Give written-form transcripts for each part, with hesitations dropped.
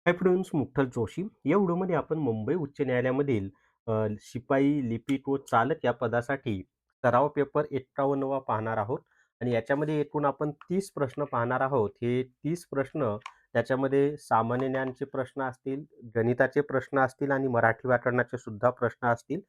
Hi friends, मुठ्ठल Joshi. या व्हिडिओमध्ये आपण मुंबई उच्च न्यायालयामधील शिपाई, लिपिक व चालक या पदासाठी सराव पेपर 51वा पाहणार आहोत आणि याच्यामध्ये एकूण आपण 30 प्रश्न पाहणार आहोत. हे 30 प्रश्न त्याच्यामध्ये सामान्य ज्ञानचे प्रश्न असतील, गणिताचे प्रश्न असतील आणि मराठी व्याकरणाचे सुद्धा प्रश्न असतील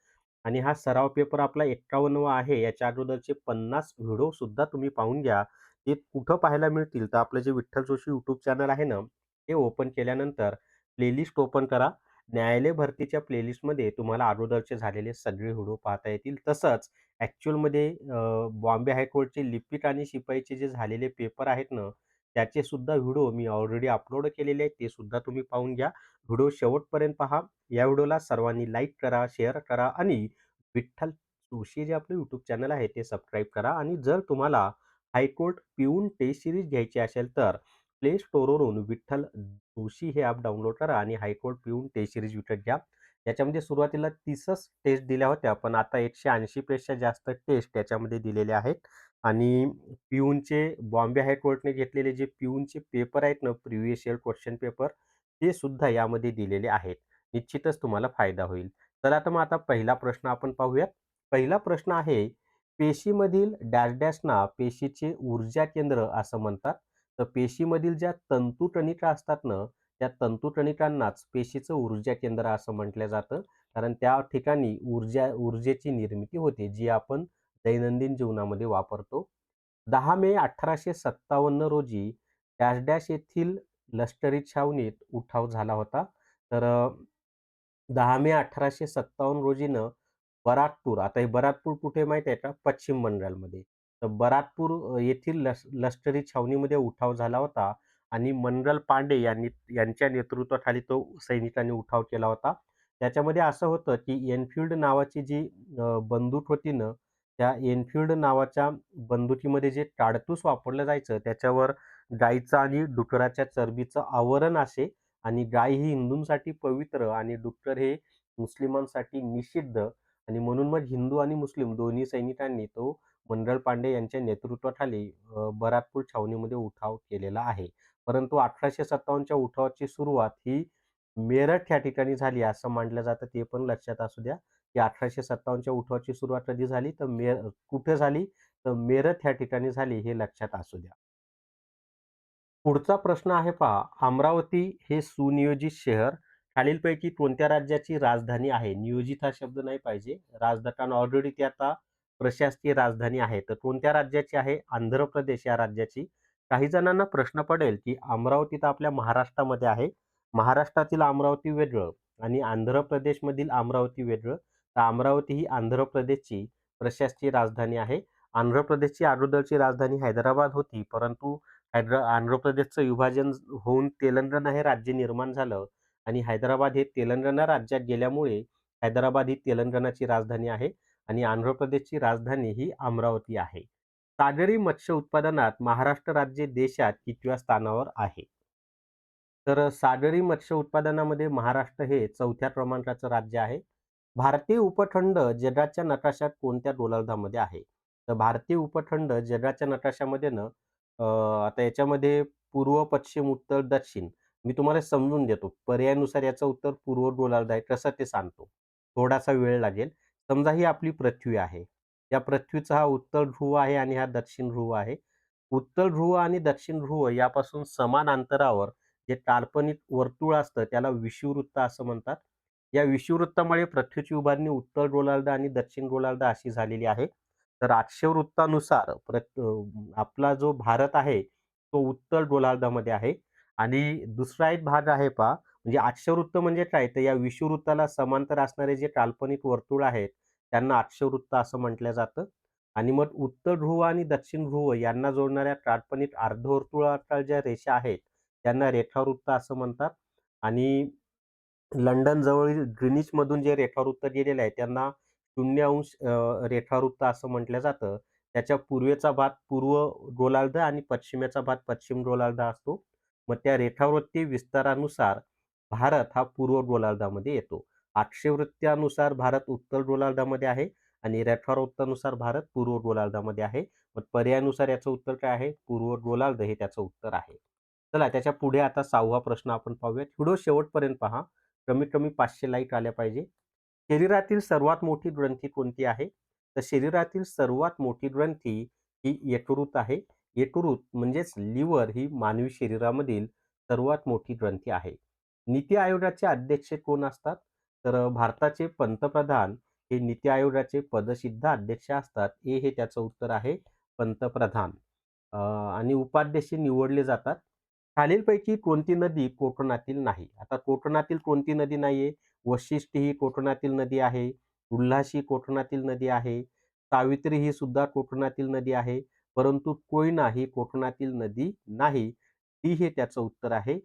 आणि हा सराव पेपर आपला 51वा आहे. याच्या अगोदरचे 50 व्हिडिओ सुद्धा तुम्ही पाहून घ्या. ते कुठं पाहायला मिळतील? तर आपलं जे विठ्ठल जोशी यूट्यूब चॅनल आहे ना, ते ओपन केल्यानंतर प्लेलिस्ट ओपन करा. न्यायालय भरतीच्या प्लेलिस्टमध्ये तुम्हाला अगोदरचे झालेले सगळे व्हिडिओ पाहता येतील. तसंच ॲक्चुअलमध्ये बॉम्बे हायकोर्टचे लिपिक आणि शिपाईचे जे झालेले पेपर आहेत ना, त्याचे सुद्धा व्हिडिओ मी ऑलरेडी अपलोड केलेले आहेत. ते सुद्धा तुम्ही पाहून घ्या. व्हिडिओ शेवटपर्यंत पहा. या व्हिडिओला सर्वांनी लाईक करा, शेअर करा आणि विठ्ठल जोशी जे आपलं यूट्यूब चॅनल आहे ते सबस्क्राईब करा. आणि जर तुम्हाला हायकोर्ट पिऊन टेस्ट सीरीज घ्यायची असेल तर प्ले स्टोअरवरून विठ्ठल जोशी हे ॲप डाउनलोड करा आणि हायकोर्ट पिऊन टेस्ट सीरीज विकत घ्या. याच्यामध्ये सुरुवातीला 30च टेस्ट दिल्या होत्या, पण आता 180 पेक्षा जास्त टेस्ट त्याच्यामध्ये दिलेल्या आहेत. आणि पिऊनचे बॉम्बे हायकोर्टने घेतलेले जे पिऊनचे पेपर आहेत ना, प्रिव्हियस इयर क्वेश्चन पेपर, ते सुद्धा यामध्ये दिलेले आहेत. निश्चितच तुम्हाला फायदा होईल. चला तर मग आता पहिला प्रश्न आपण पाहूयात. पहिला प्रश्न आहे, पेशीमधील डॅश डॅशना पेशीचे ऊर्जा केंद्र असं म्हणतात. तर पेशीमधील ज्या तंतुकणिका असतात ना, त्या तंतुकणिकांनाच पेशीचं ऊर्जा केंद्र असं म्हटलं जातं. कारण त्या ठिकाणी ऊर्जेची निर्मिती होते, जी आपण दैनंदिन जीवनामध्ये वापरतो. 10 मे 1857 रोजी डॅश डॅश येथील लष्करी छावणीत उठाव झाला होता. तर 10 मे 1857 रोजीनं बराकपूर, आता हे बराकपूर कुठे माहीत आहे का? पश्चिम बंगालमध्ये. तर बराकपूर येथील लष्करी छावणीमध्ये उठाव झाला होता आणि मंगल पांडे यांच्या नेतृत्वाखाली तो सैनिकांनी उठाव केला होता. त्याच्यामध्ये असं होतं, की एनफील्ड नावाची जी बंदूक होती ना, त्या एनफील्ड नावाच्या बंदुकीमध्ये जे काडतूस वापरलं जायचं, त्याच्यावर गाईचं आणि डुकराच्या चरबीचं आवरण असे आणि गाय ही हिंदूंसाठी पवित्र आणि डुक्कर हे मुस्लिमांसाठी निषिद्ध. आणि म्हणून मग हिंदू आणि मुस्लिम दोन्ही सैनिकांनी तो मंगल पांडे यांच्या नेतृत्वाखाली बराकपूर छावणीमध्ये उठाव केलेला आहे. परंतु 1857च्या उठावाची सुरुवात ही मेरठ या ठिकाणी झाली असं मानलं जातं. ते पण लक्षात असू द्या, की 1857च्या उठावाची सुरुवात कधी झाली तर कुठे झाली? तर मेरठ या ठिकाणी झाली, हे लक्षात असू द्या. पुढचा प्रश्न आहे पहा, अमरावती हे सुनियोजित शहर खालीलपैकी कोणत्या राज्याची राजधानी आहे? नियोजित हा शब्द नाही पाहिजे. राजधानी ऑलरेडी ती आता प्रशासकीय राजधानी आहे. तर कोणत्या राज्याची आहे? आंध्र प्रदेश या राज्याची. काही जणांना प्रश्न पडेल, की अमरावती तर आपल्या महाराष्ट्रामध्ये आहे. महाराष्ट्रातील अमरावती वेगळं आणि आंध्र प्रदेशमधील अमरावती वेगळं. तर अमरावती ही आंध्र प्रदेशची प्रशासकीय राजधानी आहे. आंध्र प्रदेशची अगोदरची राजधानी हैदराबाद होती, परंतु आंध्र प्रदेशचं विभाजन होऊन तेलंगणा हे राज्य निर्माण झालं आणि हैदराबाद हे तेलंगणा राज्यात गेल्यामुळे हैदराबाद ही तेलंगणाची राजधानी आहे आणि आंध्र प्रदेशची राजधानी ही अमरावती आहे. सागरी मत्स्य उत्पादनात महाराष्ट्र राज्य देशात कितव्या स्थानावर आहे? तर सागरी मत्स्य उत्पादनामध्ये महाराष्ट्र हे 4थ्या क्रमांकाचं राज्य आहे. भारतीय उपखंड जगाच्या नकाशात कोणत्या गोलार्धामध्ये आहे? तर भारतीय उपखंड जगाच्या नकाशामध्ये ना, आता याच्यामध्ये पूर्व, पश्चिम, उत्तर, दक्षिण मी तुम्हाला समजून देतो. पर्यायानुसार याचं उत्तर पूर्व गोलार्ध आहे. कसं ते सांगतो. थोडासा वेळ लागेल. समजा ही आपली पृथ्वी आहे. या पृथ्वीचा हा उत्तर ध्रुव आहे आणि हा दक्षिण ध्रुव आहे. उत्तर ध्रुव आणि दक्षिण ध्रुव यापासून समान अंतरावर जे काल्पनिक वर्तुळ असतं त्याला विषुववृत्त असं म्हणतात. या विषुववृत्तामुळे पृथ्वीची उभारणी उत्तर गोलार्ध आणि दक्षिण गोलार्ध अशी झालेली आहे. तर अक्षवृत्तानुसार आपला जो भारत आहे तो उत्तर गोलार्धामध्ये आहे आणि दुसरा एक भाग आहे पहा, म्हणजे अक्षवृत्त म्हणजे काय? तर या विषुववृत्ताला समांतर असणारे जे काल्पनिक वर्तुळ आहेत त्यांना अक्षवृत्त असं म्हटलं जातं. आणि मग उत्तर ध्रुव आणि दक्षिण ध्रुव यांना जोडणाऱ्या काल्पनिक अर्धवर्तुळाकार ज्या रेषा आहेत त्यांना रेखावृत्त असं म्हणतात. आणि लंडन जवळील ग्रीनिचमधून जे रेखावृत्त गेलेले आहे त्यांना 0° रेखावृत्त असं म्हटलं जातं. त्याच्या पूर्वेचा भाग पूर्व गोलार्ध आणि पश्चिमेचा भाग पश्चिम गोलार्ध असतो. मग त्या रेखावृत्तीय विस्तारानुसार भारत हा पूर्व गोलार्धामध्ये येतो. अक्षवृत्तानुसार भारत उत्तर गोलार्धामध्ये आहे आणि रेखावृत्तानुसार भारत पूर्व गोलार्धामध्ये आहे. मग पर्यायानुसार याचं उत्तर काय आहे? पूर्व गोलार्ध हे त्याचं उत्तर आहे. चला त्याच्या पुढे आता 6वा प्रश्न आपण पाहूयात. व्हिडिओ शेवटपर्यंत पहा. कमीत कमी 500 लाईक आल्या पाहिजे. शरीरातील सर्वात मोठी ग्रंथी कोणती आहे? तर शरीरातील सर्वात मोठी ग्रंथी ही यकृत आहे. यकृत म्हणजेच लिव्हर ही मानवी शरीरामधील सर्वात मोठी ग्रंथी आहे. नीती आयोगाचे अध्यक्ष कोण असतात? तर भारताचे पंतप्रधान हे नीती आयोगाचे पदसिद्ध अध्यक्ष असतात. हे त्याचं उत्तर आहे पंतप्रधान. आणि उपाध्यक्ष निवडले जातात. खालीलपैकी कोणती नदी कोकणातील नाही? आता कोकणातील कोणती नदी नाहीये? वशिष्ठी ही कोकणातील नदी आहे. उल्हास ही कोकणातील नदी आहे. सावित्री ही सुद्धा कोकणातील नदी आहे. परंतु कोयना ही कोकणातील नदी नाही. ती हे त्याचं उत्तर आहे.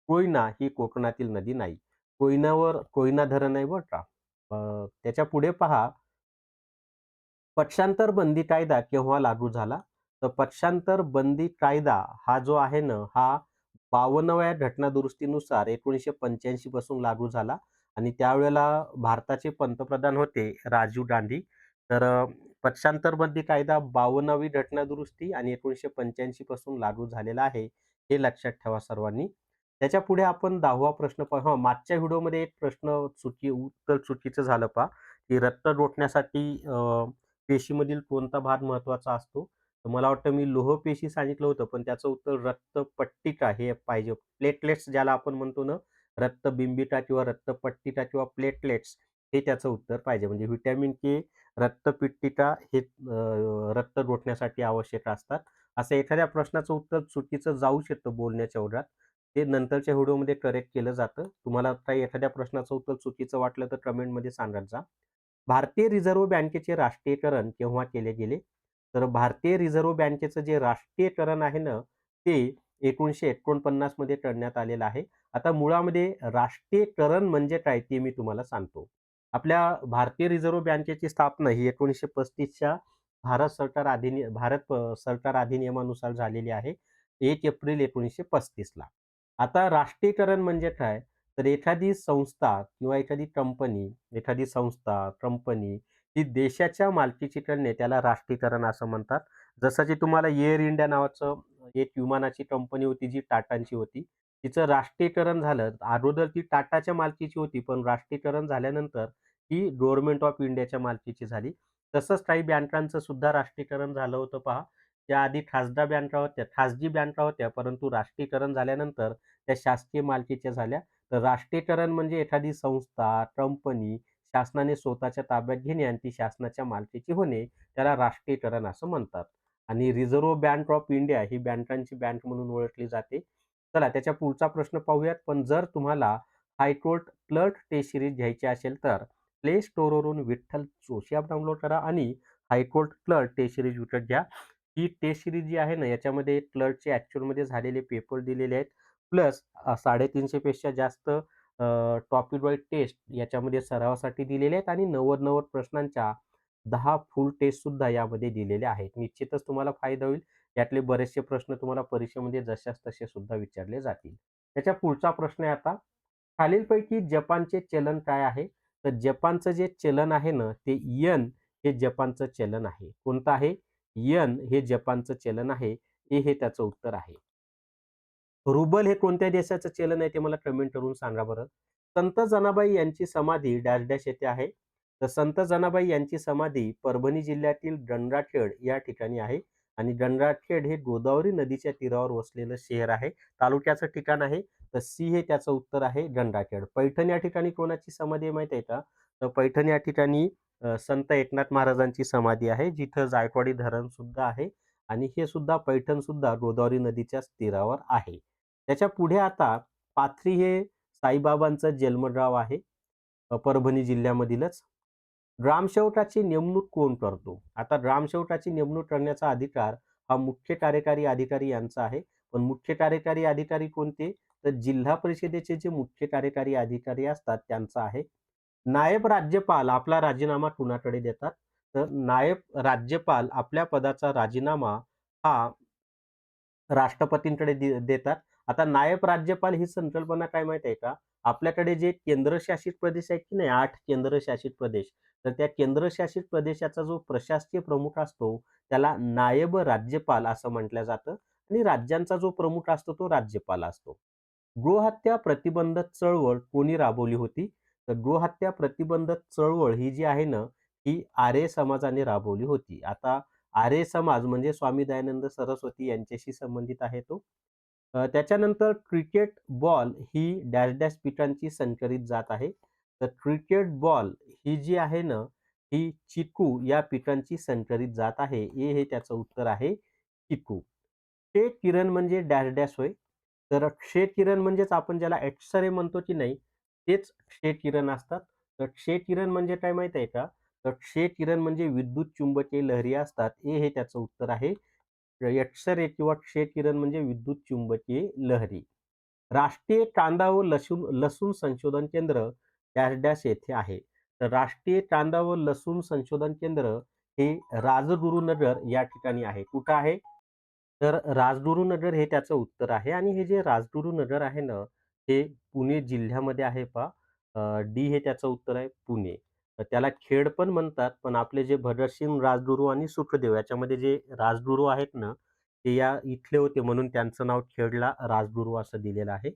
कोयना ही कोकणातील नदी नाही. कोयना धरण आहे बरं का. त्याच्या पुढे पहा, पक्षांतर बंदी कायदा केव्हा लागू झाला? तर पक्षांतर बंदी कायदा हा जो आहे ना, हा 52व्या घटना दुरुस्तीनुसार 1985 पासून लागू झाला आणि त्यावेळेला भारताचे पंतप्रधान होते राजीव गांधी. तर पक्षांतर बंदी कायदा 52वी घटना दुरुस्ती आणि 1985 पासून लागू झालेला आहे. हे लक्षात ठेवा सर्वांनी. त्याच्यापुढे आपण 10वा प्रश्न पाहू. मागच्या व्हिडिओमध्ये एक प्रश्न उत्तर चुकीचं झालं पहा, की रक्त गोठण्यासाठी पेशीमधील कोणता भाग महत्त्वाचा असतो? तर मला वाटतं मी लोहपेशी सांगितलं होतं, पण त्याचं उत्तर रक्तपट्टिका हे पाहिजे. प्लेटलेट्स ज्याला आपण म्हणतो ना, रक्तबिंबिका किंवा रक्तपट्टिका किंवा प्लेटलेट्स हे त्याचं उत्तर पाहिजे. म्हणजे व्हिटॅमिन के, रक्तपिट्टिका हे रक्त गोठण्यासाठी आवश्यक असतात. असं एखाद्या प्रश्नाचं उत्तर चुकीचं जाऊ शकतं बोलण्याच्या ओघात. ते नंतरच्या व्हिडिओमध्ये करेक्ट केलं जातं. तुम्हाला काही एखाद्या प्रश्नाचं उत्तर चुकीचं वाटलं तर कमेंटमध्ये सांगत जा. भारतीय रिझर्व्ह बँकेचे राष्ट्रीयकरण केव्हा केले गेले? तर भारतीय रिझर्व्ह बँकेचं जे राष्ट्रीयकरण आहे ना, ते 1949 मध्ये करण्यात आलेलं आहे. आता मुळामध्ये राष्ट्रीयकरण म्हणजे काय ते मी तुम्हाला सांगतो. आपल्या भारतीय रिझर्व्ह बँकेची स्थापना ही 1935च्या सरकार अधिनियमानुसार झालेली आहे. 1 एप्रिल 1935 ला. आता राष्ट्रीयकरण म्हणजे काय? तर एखादी संस्था, कंपनी ही देशाच्या मालकीची करणे त्याला राष्ट्रीयकरण असं म्हणतात. जसं की तुम्हाला एअर इंडिया नावाचं एक विमानाची कंपनी होती जी टाटांची होती. तिचं राष्ट्रीयकरण झालं. अगोदर ती टाटाच्या मालकीची होती, पण राष्ट्रीयकरण झाल्यानंतर ती गव्हर्नमेंट ऑफ इंडियाच्या मालकीची झाली. तसंच काही बँकांचं सुद्धा राष्ट्रीयकरण झालं होतं पहा. त्या आधी खाजगी बँका होत्या, परंतु राष्ट्रीयकरण झाल्यानंतर त्या शासकीय मालकीच्या झाल्या. तर राष्ट्रीयकरण म्हणजे एखादी संस्था, कंपनी शासनाने स्वतःच्या ताब्यात घेणे आणि ती शासनाच्या मालकीची होणे, त्याला राष्ट्रीयकरण असं म्हणतात. आणि रिझर्व्ह बँक ऑफ इंडिया ही बँकांची बँक म्हणून ओळखली जाते. चला त्याच्या पुढचा प्रश्न पाहूयात. पण जर तुम्हाला हायकोर्ट क्लर्क टेस्ट सिरीज घ्यायची असेल तर प्ले स्टोअरवरून विठ्ठल जोशी ॲप डाउनलोड करा आणि हायकोर्ट क्लर्क टेस्ट सिरीज विकत घ्या. ही टेस्ट सिरीज जी आहे ना, याच्यामध्ये क्लर्कचे ॲक्चुअलमध्ये झालेले पेपर दिलेले आहेत. प्लस 350 पेक्षा जास्त टॉपिक वाईज टेस्ट याच्यामध्ये सरावासाठी दिलेले आहेत आणि 90 प्रश्नांच्या 10 फुल टेस्ट सुद्धा यामध्ये दिलेल्या आहेत. निश्चितच तुम्हाला फायदा होईल. यातले बरेचसे प्रश्न तुम्हाला परीक्षेमध्ये जशास तसे सुद्धा विचारले जातील. त्याच्या पुढचा प्रश्न आहे आता. खालीलपैकी जपानचे चलन काय आहे? तर जपानचं जे चलन आहे ना, ते येन हे जपानचं चलन आहे. कोणतं आहे? येन हे जपानचं चलन आहे. हे त्याचं उत्तर आहे. रुबल हे कोणत्या देशाचं चलन आहे ते मला कमेंट करून सांगा बरं. संत जनाबाई यांची समाधी डॅश डॅश येथे आहे. तर संत जनाबाई यांची समाधी परभणी जिल्ह्यातील गंगाखेड या ठिकाणी आहे आणि गंगाखेड हे गोदावरी नदीच्या तीरावर वसलेलं शहर आहे. तालुक्याचं ठिकाण आहे. तर सी हे त्याचं उत्तर आहे गंगाखेड. पैठण या ठिकाणी कोणाची समाधी आहे माहिती आहे का? तर पैठण या ठिकाणी संत एकनाथ महाराजांची समाधी आहे, जिथं जायकवाडी धरण सुद्धा आहे आणि हे सुद्धा पैठण सुद्धा गोदावरी नदीच्याच तीरावर आहे. त्याच्या पुढे आता पाथरी हे साईबाबांचं जन्मगाव आहे. परभणी जिल्ह्यामधीलच. ग्रामसेवकाची नेमणूक कोण करतो? आता ग्रामसेवकाची नेमणूक करण्याचा अधिकार हा मुख्य कार्यकारी अधिकारी यांचा आहे. पण मुख्य कार्यकारी अधिकारी कोणते? तर जिल्हा परिषदेचे जे मुख्य कार्यकारी अधिकारी असतात त्यांचा आहे. नायब राज्यपाल आपला राजीनामा कुणाकडे देतात? तर नायब राज्यपाल आपल्या पदाचा राजीनामा हा राष्ट्रपतींकडे देतात. आता नायब राज्यपाल ही संकल्पना काय माहिती आहे का? आपल्याकडे जे केंद्रशासित प्रदेश आहेत की नाही 8 केंद्रशासित प्रदेश, तर त्या केंद्रशासित प्रदेशाचा जो प्रशासकीय प्रमुख असतो, त्याला नायब राज्यपाल असं म्हटलं जातं आणि राज्यांचा जो प्रमुख असतो तो राज्यपाल असतो. गृहहत्या प्रतिबंधक चळवळ कोणी राबवली होती? तर गृहहत्या प्रतिबंधक चळवळ ही जी आहे ना, ही आर्य समाजाने राबवली होती. आता आर्य समाज म्हणजे स्वामी दयानंद सरस्वती यांच्याशी संबंधित आहे तो. त्याच्यानंतर क्रिकेट बॉल ही डॅश डॅश पिठांची संकरित जात आहे. तर क्रिकेट बॉल ही जी आहे ना, ही चिकू या पिकांची संकरित जात आहे. हे त्याचं उत्तर आहे चिकू. क्षय किरण म्हणजे डॅश डॅश होय. तर क्षय किरण म्हणजेच आपण ज्याला एक्स-रे म्हणतो की नाही, तेच क्षय किरण असतात. तर क्षय किरण म्हणजे काय माहीत आहे का? तर क्षय किरण म्हणजे विद्युत चुंबकीय लहरी असतात. हे त्याचं उत्तर आहे. एक्स-रे किंवा क्षय किरण म्हणजे विद्युत चुंबकीय लहरी. राष्ट्रीय कांदा व लसूण लसूण संशोधन केंद्र डॅश डॅश येथे आहे. तर राष्ट्रीय कांदा व लसूण संशोधन केंद्र हे राजगुरुनगर या ठिकाणी आहे. कुठं आहे? तर राजगुरुनगर हे त्याचं उत्तर आहे आणि हे जे राजगुरुनगर आहे ना, हे पुणे जिल्ह्यामध्ये आहे पहा. डी हे त्याचं उत्तर आहे पुणे. तर त्याला खेड पण म्हणतात, पण आपले जे भगतसिंग, राजगुरू आणि सुखदेव याच्यामध्ये जे राजगुरू आहेत ना, ते या इथले होते म्हणून त्यांचं नाव खेडला राजगुरू असं दिलेलं आहे.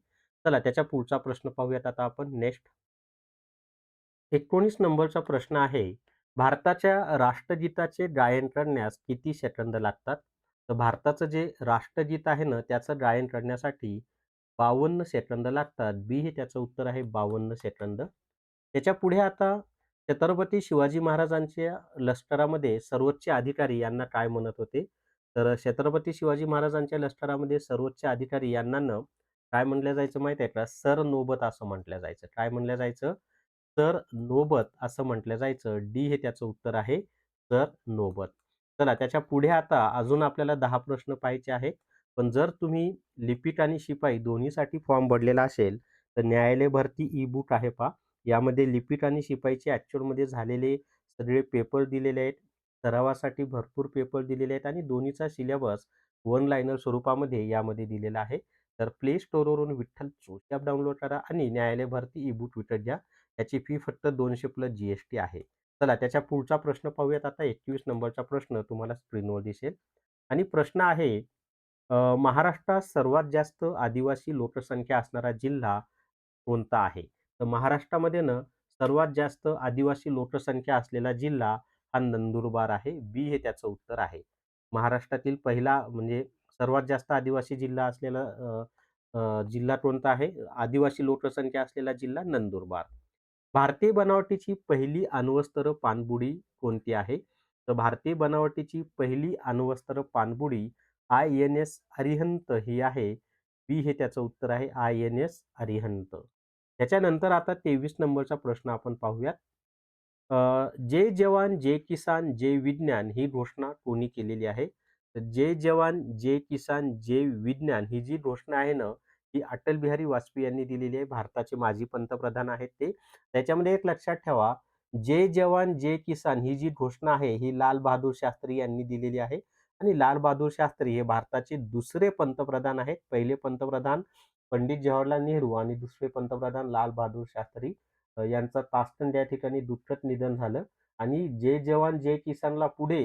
चला त्याच्या पुढचा प्रश्न पाहूयात आता आपण नेक्स्ट. 19 नंबरचा प्रश्न आहे. भारताच्या राष्ट्रगीताचे गायन करण्यास किती सेकंद लागतात? तर भारताचं जे राष्ट्रगीत आहे ना, त्याचं गायन करण्यासाठी 52 सेकंद लागतात. बी हे त्याचं उत्तर आहे 52 सेकंद. त्याच्यापुढे आता छत्रपती शिवाजी महाराजांच्या लष्करामध्ये सर्वोच्च अधिकारी यांना काय म्हणत होते? तर छत्रपती शिवाजी महाराजांच्या लष्करामध्ये सर्वोच्च अधिकारी यांना काय म्हटलं जायचं माहिती आहे का? सरनौबत असं म्हटलं जायचं. काय म्हटलं जायचं? सरनौबत असं म्हटलं जायचं. डी हे त्याचं उत्तर आहे सरनौबत. चला त्याच्या पुढे आता अजून आपल्याला 10 प्रश्न पाहायचे आहेत. पण जर तुम्ही लिपिक आणि शिपाई दोन्हीसाठी फॉर्म भरलेला असेल, तर न्यायालय भरती ई-बुक आहे पहा. यामध्ये लिपिक आणि शिपाईचे ॲक्चुअलमध्ये झालेले सगळे पेपर दिलेले आहेत. सरावासाठी भरपूर पेपर दिलेले आहेत आणि दोन्हीचा सिलेबस वन लाइनर स्वरूपामध्ये यामध्ये दिलेला आहे. तर प्ले स्टोअरवरून विठ्ठल जोशी ॲप डाउनलोड करा आणि न्यायालय भरती ई-बुक विकत घ्या. त्याची फी फक्त 200 प्लस जी आहे. चला त्याच्या पुढचा प्रश्न पाहूयात आता. 21 नंबरचा प्रश्न तुम्हाला स्क्रीनवर दिसेल आणि प्रश्न आहे महाराष्ट्रात सर्वात जास्त आदिवासी लोकसंख्या असणारा जिल्हा कोणता आहे? तर महाराष्ट्रामध्ये सर्वात जास्त आदिवासी लोकसंख्या असलेला जिल्हा हा नंदुरबार आहे. बी हे त्याचं उत्तर आहे. महाराष्ट्रातील पहिला म्हणजे सर्वात जास्त आदिवासी जिल्हा असलेला जिल्हा कोणता आहे? आदिवासी लोकसंख्या असलेला जिल्हा नंदुरबार. भारतीय बनावटीची पहिली अण्वस्त्र पाणबुडी कोणती आहे? तर भारतीय बनावटीची पहिली अण्वस्त्र पाणबुडी आय-एन-एस अरिहंत ही आहे. बी हे त्याचं उत्तर आहे आय-एन-एस अरिहंत. त्याच्यानंतर आता 23 नंबरचा प्रश्न आपण पाहूयात. जय जवान, जय किसान, जय विज्ञान ही घोषणा कोणी केलेली आहे? तर जय जवान, जय किसान, जय विज्ञान ही जी घोषणा आहे ना, ही अटल बिहारी वाजपेयी यांनी दिलेली आहे. भारताचे माजी पंतप्रधान आहेत ते. त्याच्यामध्ये एक लक्षात ठेवा, जय जवान, जय किसान ही जी घोषणा आहे, ही लाल बहादूर शास्त्री यांनी दिलेली आहे आणि लाल बहादूर शास्त्री हे भारताचे दुसरे पंतप्रधान आहेत. पहिले पंतप्रधान पंडित जवाहरलाल नेहरू आणि दुसरे पंतप्रधान लाल बहादूर शास्त्री यांचं ताश्कंद या ठिकाणी दुःखद निधन झालं आणि जय जवान जय किसानला पुढे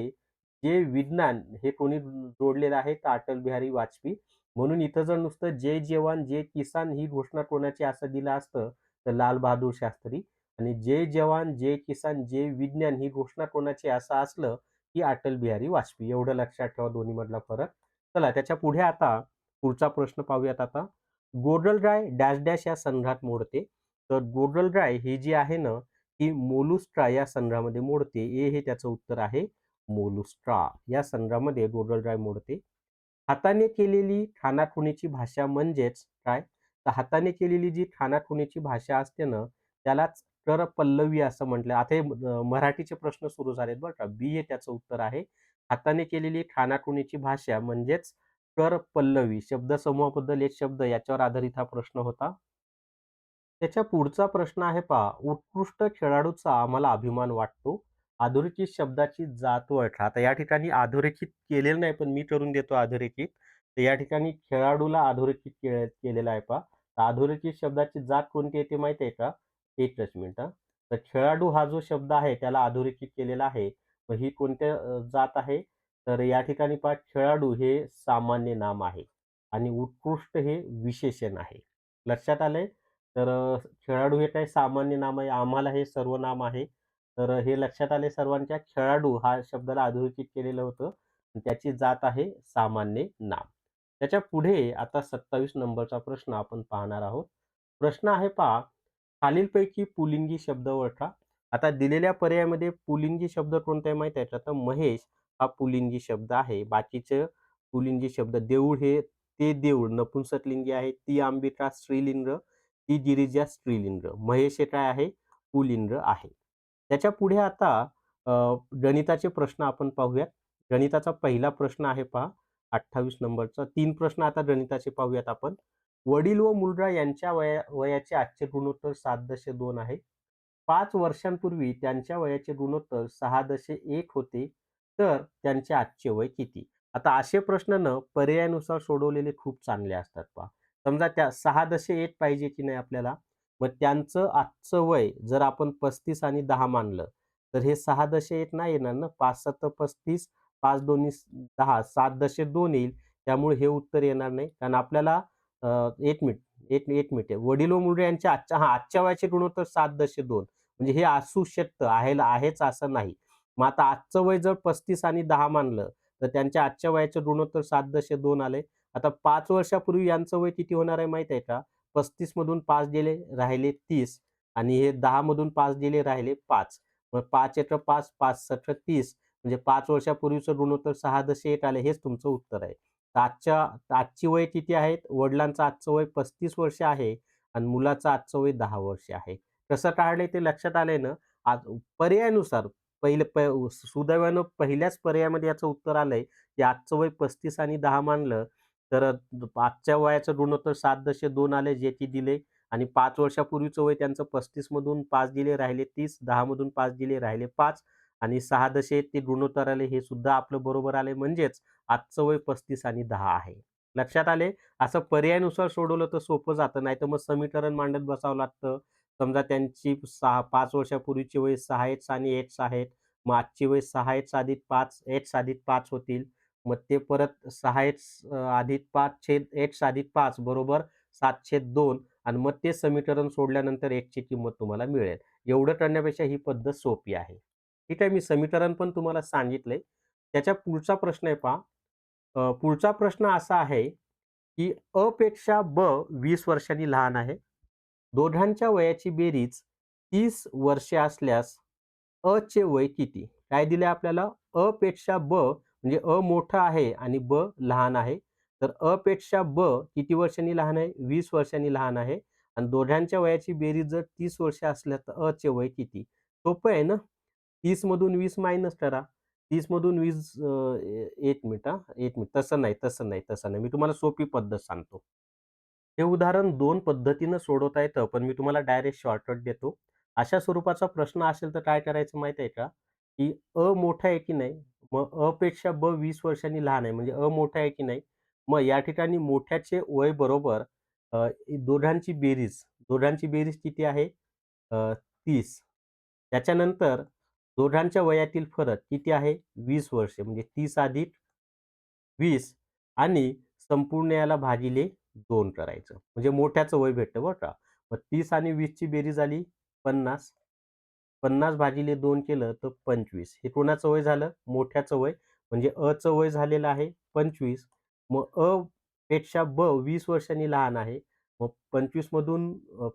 जय विज्ञान हे कोणी जोडलेलं आहे तर अटल बिहारी वाजपेयी. म्हणून इथं जर नुसतं जय जवान जय किसान ही घोषणा कोणाची असं दिलं असतं तर लाल बहादूर शास्त्री आणि जय जवान जय किसान जय विज्ञान ही घोषणा कोणाची असं असलं की अटल बिहारी वाजपेयी. एवढं लक्षात ठेवा दोन्हीमधला फरक. चला त्याच्या पुढे आता पुढचा प्रश्न पाहूयात आता. गोगलगाय डॅश डॅश या संघात मोडते. तर गोगलगाय ही जी आहे ना, ही मोलुस्ट्रा या संघामध्ये मोडते. ए हे त्याचं उत्तर आहे मोलुस्ट्रा या संघामध्ये गोगलगाय मोडते. हाताने केलेली खाणाखुणीची भाषा म्हणजेच काय? तर हाताने केलेली जी खाणाखुणीची भाषा असते ना, त्यालाच करपल्लवी असं म्हटलं. आता हे मराठीचे प्रश्न सुरू झालेत बरं का. बी हे त्याचं उत्तर आहे. हाताने केलेली खाणाखुणीची भाषा म्हणजेच करपल्लवी. शब्दसमूहाबद्दल एक शब्द याच्यावर आधारित हा प्रश्न होता. त्याच्या पुढचा प्रश्न आहे पहा. उत्कृष्ट खेळाडूचा आम्हाला अभिमान वाटतो. अधोरेखित शब्दाची जात ओळखा. आता या ठिकाणी अधोरेखित केलेलं नाही, पण मी करून देतो अधोरेखित. तर या ठिकाणी खेळाडूला अधोरेखित केलेलं आहे पहा. तर अधोरेखित शब्दाची जात कोणती येते माहिती आहे का? एकच मिनिट हां. तर खेळाडू हा जो शब्द आहे त्याला अधोरेखित केलेला आहे. मग ही कोणत्या जात आहे? तर या ठिकाणी पहा खेळाडू हे सामान्य नाम आहे आणि उत्कृष्ट हे विशेषण आहे. लक्षात आलंय? तर खेळाडू हे काही सामान्य नाम आहे. आम्हाला हे सर्वनाम आहे. तर हे लक्षात आले सर्वांच्या. खेळाडू हा शब्दाला अधोरेखित केलेलं होतं. त्याची जात आहे सामान्य नाम. त्याच्या पुढे आता 27 नंबरचा प्रश्न आपण पाहणार आहोत. प्रश्न आहे पहा, खालीलपैकी पुल्लिंगी शब्द ओळखा. आता दिलेल्या पर्यायामध्ये पुल्लिंगी शब्द कोणता आहे माहिती आहे का? तर महेश हा पुल्लिंगी शब्द आहे. बाकीचे पुल्लिंगी शब्द देऊळ हे ते देऊळ नपुंसकलिंगी आहे. ती अंबिका स्त्रीलिंग, ती गिरिजा स्त्रीलिंग. महेश हे काय आहे? पुल्लिंग आहे. त्याच्या पुढे आता अ, गणिताचे प्रश्न आपण पाहूयात. गणिताचा पहिला प्रश्न आहे पहा 28 नंबरचा. 3 प्रश्न आता गणिताचे पाहूयात आपण. वडील व मुलगा यांच्या वयाचे आजचे गुणोत्तर 7.2 आहे. 5 वर्षांपूर्वी त्यांच्या वयाचे गुणोत्तर 6.1 होते. तर त्यांचे आजचे वय किती? आता असे प्रश्न न पर्यायानुसार सोडवलेले खूप चांगले असतात पहा. समजा त्या 6.1 पाहिजे की नाही आपल्याला, मग त्यांचं आजचं वय जर आपण 35 आणि 10 मानलं, तर हे 6.1 नाही येणार ना. 5 सत्त 35, 5 दोन्ही 10, 7.2 येईल. त्यामुळे हे उत्तर येणार नाही. कारण आपल्याला 1 मिनिट, 1 मिनिट आहे. वडील व मुलगा यांच्या आजच्या वयाचे गुणोत्तर 7.2 म्हणजे हे असू शकतं, आहेच असं नाही. मग आता आजचं वय जर 35 आणि 10 मानलं, तर त्यांच्या आजच्या वयाचे गुणोत्तर 7.2 आले. आता 5 वर्षापूर्वी यांचं वय किती होणार आहे माहीत आहे का? 35 मधून 5 गेले, राहिले 30 आणि हे 10 मधून 5 गेले, राहिले 5. मग 5 एकं 5, 5 सक 30 म्हणजे 5 वर्षापूर्वीचं गुणोत्तर 6.1 आले. हेच तुमचं उत्तर आहे. तर आजची वय किती आहेत? वडिलांचं आजचं वय 35 वर्ष आहे आणि मुलाचं आजचं वय 10 वर्ष आहे. कसं काढलंय ते लक्षात आलंय ना? आज पर्यायानुसार पहिलं सुदैवानं पहिल्याच पर्यायामध्ये याचं उत्तर आलंय, की आजचं वय 35 आणि 10 मानलं, तर आजच्या वयाचं गुणोत्तर 7.2 आले जे की दिले आणि 5 वर्षापूर्वीचं वय त्यांचं 35 मधून 5 गेले, राहिले 30, 10 मधून 5 गेले, राहिले 5 आणि 6.1 ते गुणोत्तर आले. हे सुद्धा आपलं बरोबर आले. म्हणजेच आजचं वय 35 आणि 10 आहे. लक्षात आले? असं पर्यायानुसार सोडवलं तर सोपं जातं. नाहीतर मग समीकरण मांडत बसावं लागतं. समजा त्यांची 5 वर्षापूर्वीची वय 6x आणि x आहेत. मग आजची वय 6x अधिक 5 x अधिक 5 होतील. मग ते परत 6x अधिक 5 छेद x अधिक 5 बरोबर 7/2 आणि मग ते समीकरण सोडल्यानंतर x ची किंमत तुम्हाला मिळेल. एवढं करण्यापेक्षा ही पद्धत सोपी आहे. ठीक आहे. मी समीकरण पण तुम्हाला सांगितलंय. त्याच्या पुढचा प्रश्न आहे पहा. पुढचा प्रश्न असा आहे, की अ पेक्षा ब 20 वर्षांनी लहान आहे. दोघांच्या वयाची बेरीज 30 वर्षे असल्यास अ चे वय किती? काय दिलंय आपल्याला? अ पेक्षा ब म्हणजे अ मोठा आहे आणि ब लहान आहे. तर अ पेक्षा ब किती वर्षांनी लहान आहे? 20 वर्षांनी लहान आहे आणि दोघांच्या वयाची बेरीज जर 30 वर्ष असल्यास तर अ चे वय किती? सोपं आहे ना? 30 मधून 20 मायनस करा. 30 मधून 20 1 मिनिट हां, 1 मिनिट. तसं नाही. मी तुम्हाला सोपी पद्धत सांगतो. हे उदाहरण 2 पद्धतीनं सोडवता येतं, पण मी तुम्हाला डायरेक्ट शॉर्टकट देतो. अशा स्वरूपाचा प्रश्न असेल तर काय करायचं माहिती आहे का? की अ मोठा आहे की नाही? मग अ पेक्षा ब 20 वर्षांनी लहान आहे, म्हणजे अ मोठा आहे की नाही? मग या ठिकाणी मोठ्याचे वय बरोबर दोघांची बेरीज किती आहे? 30. त्याच्यानंतर दोघांच्या वयातील फरक किती आहे? 20 वर्षे म्हणजे 30 अधिक 20 आणि संपूर्ण याला भागिले 2 करायचं. म्हणजे मोठ्याचं वय भेटतं बरं का. मग 30 आणि 20 ची बेरीज झाली 50. 50 भागिले 2 केलं तर 25. हे कोणाचं वय झालं? मोठ्याचं वय. म्हणजे अचं वय झालेलं आहे 25. मग अ पेक्षा ब 20 वर्षांनी लहान आहे. मग 25 मधून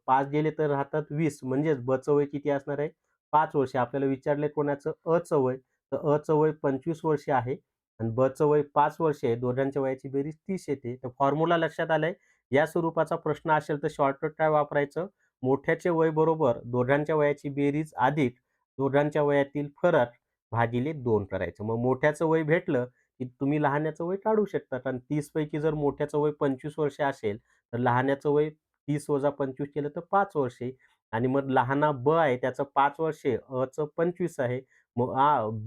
5 गेले तर राहतात 20 म्हणजेच बचं वय किती असणार आहे? 5 वर्षे. आपल्याला विचारलंय कोणाचं? अचं वय. तर अचं वय 25 वर्षे आहे आणि बचं वय 5 वर्षे आहे. दोघांच्या वयाची बेरीज 30 येते. तर फॉर्म्युला लक्षात आलाय. या स्वरूपाचा प्रश्न असेल तर शॉर्टकट काय वापरायचं? मोठ्याचे वय बरोबर दोघांच्या वयाची बेरीज अधिक दोघांच्या वयातील फरक भागिले 2 करायचं. मग मोठ्याचं वय भेटलं, की तुम्ही लहान्याचं वय काढू शकता. कारण 30 पैकी जर मोठ्याचं वय 25 वर्ष असेल, तर लहान्याचं वय 30 वजा 25 केलं तर 5 वर्षे आणि मग लहाना ब आहे त्याचं 5 वर्षे, अचं 25 आहे. मग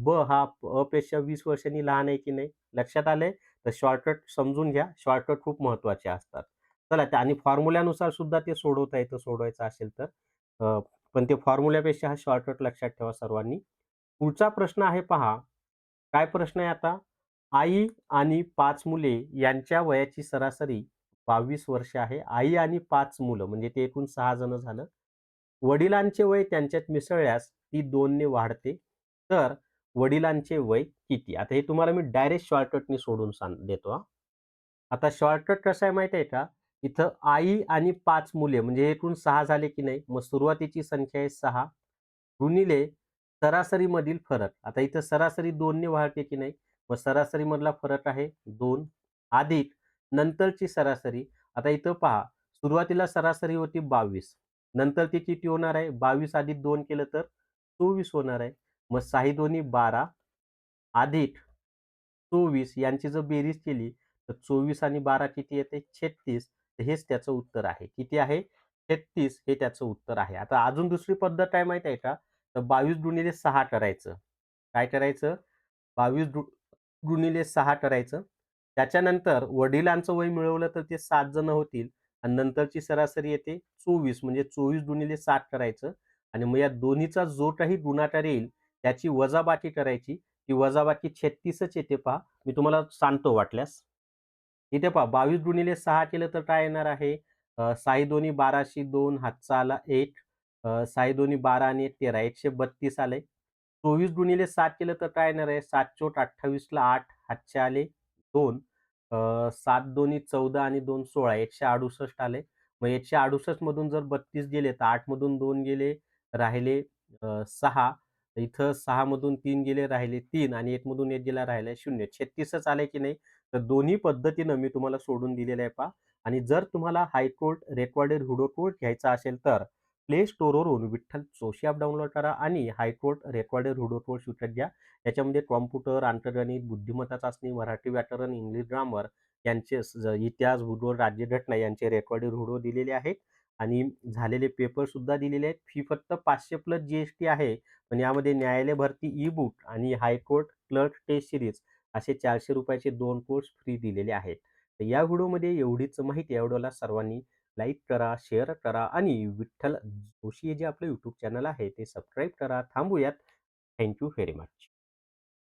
ब हा अ पेक्षा 20 वर्षांनी लहान आहे की नाही? लक्षात आलंय? तर शॉर्टकट समजून घ्या. शॉर्टकट खूप महत्त्वाचे असतात. चला आणि फॉर्म्युल्यानुसार सुद्धा ते सोडवता येतं सोडवायचं असेल तर. अ, पण ते फॉर्म्युल्यापेक्षा हा शॉर्टकट लक्षात ठेवा सर्वांनी. पुढचा प्रश्न आहे पहा. काय प्रश्न आहे आता? आई आणि 5 मुले यांच्या वयाची सरासरी 22 वर्ष आहे. आई आणि 5 मुलं म्हणजे ते एकूण 6 जण झालं. वडिलांचे वय त्यांच्यात मिसळल्यास ती 2 ने वाढते. तर वडिलांचे वय किती? आता हे तुम्हाला मी डायरेक्ट शॉर्टकटनी सोडून देतो हां. आता शॉर्टकट कसं आहे माहिती आहे का? इथं आई आणि 5 मुले म्हणजे एकूण 6 झाले की नाही? मग सुरुवातीची संख्या आहे 6 गुणिले सरासरीमधील फरक. आता इथं सरासरी 2 ने वाढते की नाही? मग सरासरीमधला फरक आहे 2 अधिक नंतरची सरासरी. आता इथं पहा सुरुवातीला सरासरी होती 22 नंतर ती किती होणार आहे? 22 अधिक 2 केलं तर 24 होणार आहे. मग 6 दोन्ही 12 अधिक 24 यांची जर बेरीज केली तर 24 आणि 12 किती येते? 36. तर हेच त्याचं उत्तर आहे. किती आहे? 36 हे त्याचं उत्तर आहे. आता अजून दुसरी पद्धत काय माहीत आहे का? तर 22 गुणिले 6 करायचं. काय करायचं? 22 गुणिले 6 करायचं. त्याच्यानंतर वडिलांचं वय मिळवलं तर ते 7 जण होतील आणि नंतरची सरासरी येते 24 म्हणजे 24 गुणिले 7 करायचं आणि मग या दोन्हीचा जो काही गुणाकार येईल त्याची वजाबाकी करायची. ती वजाबाकी 36च येते पहा. मी तुम्हाला सांगतो वाटल्यास. इथे पहा 22 गुणिले 6 केलं तर काय येणार आहे? 6 दोन्ही 12शी 2 हातचा आला 1 6 दोन्ही 12 आणि 1 13 132 आले. 24 गुणिले 7 केलं तर काय येणार आहे? 7 चोट 28ला 8 हातचे आले 2 7 दोन्ही 14 आणि 2 16 168 आले. मग 168 मधून जर 32 गेले तर 8 मधून 2 गेले, राहिले 6. इथं 6 मधून 3 गेले, राहिले 3 आणि 1 मधून 1 गेला, राहिला 0. 36च आले की नाही? तर दोन्ही पद्धतीनं मी तुम्हाला सोडून दिलेलं आहे पहा आणि जर तुम्हाला हायकोर्ट रेकॉर्डेड हुडो कोड घ्यायचा असेल तर प्ले स्टोअरवरून विठ्ठल जोशी ॲप डाउनलोड करा आणि हायकोर्ट रेकॉर्डेड हुडो कोड विकत घ्या. याच्यामध्ये कॉम्प्युटर, अंकगणित, बुद्धिमत्ता चाचणी, मराठी व्याकरण, इंग्लिश ग्रामर यांचे इतिहास, भूगोल, राज्यघटना यांचे रेकॉर्डेड व्हिडिओ दिलेले आहेत आणि झालेले पेपर सुद्धा दिलेले आहेत. फी फक्त 500 प्लस जी आहे. पण यामध्ये न्यायालय भरती ई-बुक आणि हायकोर्ट क्लर्क टेस्ट सीरीज असे ₹400 चे 2 कोर्स फ्री दिलेले आहेत. तर या व्हिडिओमध्ये एवढीच माहिती आहे. या व्हिडिओला सर्वांनी लाईक करा, शेअर करा आणि विठ्ठल जोशी हे जे आपलं YouTube चॅनल आहे ते सबस्क्राईब करा. थांबूयात. Thank you very much.